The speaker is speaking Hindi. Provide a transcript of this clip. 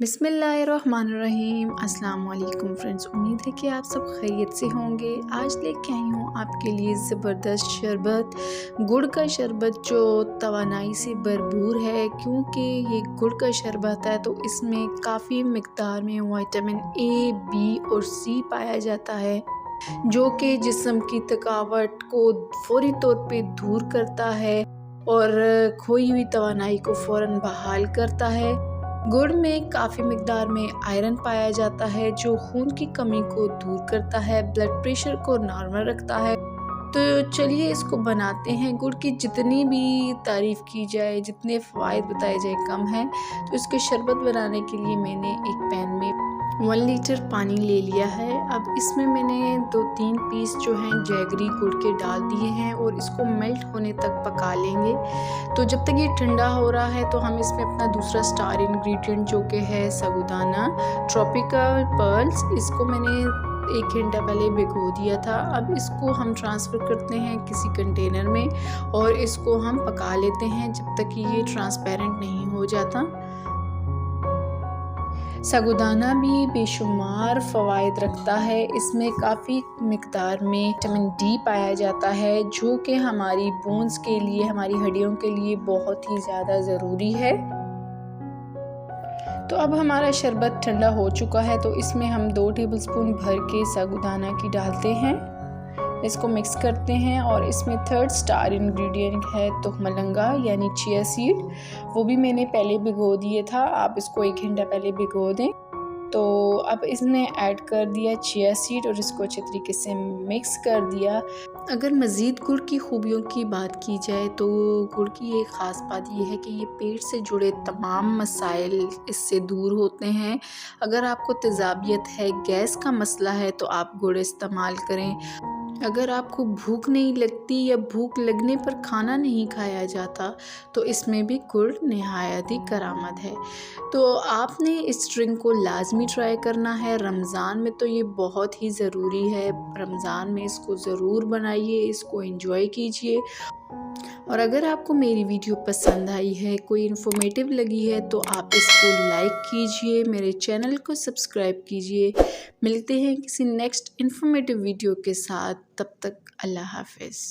बिस्मिल्लाहिर्रहमानिर्रहीम। अस्सलाम वालेकुम फ्रेंड्स, उम्मीद है कि आप सब खैरियत से होंगे। आज लेके आई हूँ आपके लिए ज़बरदस्त शरबत, गुड़ का शरबत जो तवानाई से भरपूर है। क्योंकि ये गुड़ का शरबत है तो इसमें काफ़ी मिक़दार में विटामिन ए, बी और सी पाया जाता है, जो कि जिस्म की थकावट को फ़ौरी तौर पे दूर करता है और खोई हुई तवानाई को फ़ौरन बहाल करता है। गुड़ में काफ़ी मिक़दार में आयरन पाया जाता है, जो खून की कमी को दूर करता है, ब्लड प्रेशर को नॉर्मल रखता है। तो चलिए इसको बनाते हैं। गुड़ की जितनी भी तारीफ़ की जाए, जितने फ़वाइद बताए जाए कम हैं। तो इसके शरबत बनाने के लिए मैंने एक पैन में 1 लीटर पानी ले लिया है। अब इसमें मैंने 2-3 पीस जो हैं जैगरी गुड़ के डाल दिए हैं और इसको मेल्ट होने तक पका लेंगे। तो जब तक ये ठंडा हो रहा है तो हम इसमें अपना दूसरा स्टार इंग्रेडिएंट जो कि है साबूदाना ट्रॉपिकल पर्ल्स, इसको मैंने 1 घंटा पहले भिगो दिया था। अब इसको हम ट्रांसफ़र करते हैं किसी कंटेनर में और इसको हम पका लेते हैं जब तक कि ये ट्रांसपेरेंट नहीं हो जाता। साबूदाना भी बेशुमार फ़वाइद रखता है। इसमें काफ़ी मिक़दार में विटामिन डी पाया जाता है, जो कि हमारी बोन्स के लिए, हमारी हड्डियों के लिए बहुत ही ज़्यादा ज़रूरी है। तो अब हमारा शरबत ठंडा हो चुका है तो इसमें हम 2 टेबलस्पून भर के साबूदाना की डालते हैं। इसको मिक्स करते हैं और इसमें 3rd स्टार इंग्रेडिएंट है तुखमलंगा यानी चिया सीड, वो भी मैंने पहले भिगो दिए था। आप इसको 1 घंटा पहले भिगो दें। तो अब इसमें ऐड कर दिया चिया सीड और इसको अच्छे तरीके से मिक्स कर दिया। अगर मज़ीद गुड़ की खूबियों की बात की जाए तो गुड़ की एक ख़ास बात ये है कि ये पेट से जुड़े तमाम मसाइल इससे दूर होते हैं। अगर आपको तेज़ाबियत है, गैस का मसला है तो आप गुड़ इस्तेमाल करें। अगर आपको भूख नहीं लगती या भूख लगने पर खाना नहीं खाया जाता तो इसमें भी गुड़ नहायत ही करामत है। तो आपने इस ड्रिंक को लाज़मी ट्राई करना है। रमज़ान में तो ये बहुत ही ज़रूरी है। रमज़ान में इसको ज़रूर बनाइए, इसको एंजॉय कीजिए। और अगर आपको मेरी वीडियो पसंद आई है, कोई इन्फॉर्मेटिव लगी है तो आप इसको लाइक कीजिए, मेरे चैनल को सब्सक्राइब कीजिए। मिलते हैं किसी नेक्स्ट इन्फॉर्मेटिव वीडियो के साथ, तब तक अल्लाह हाफ़िज़।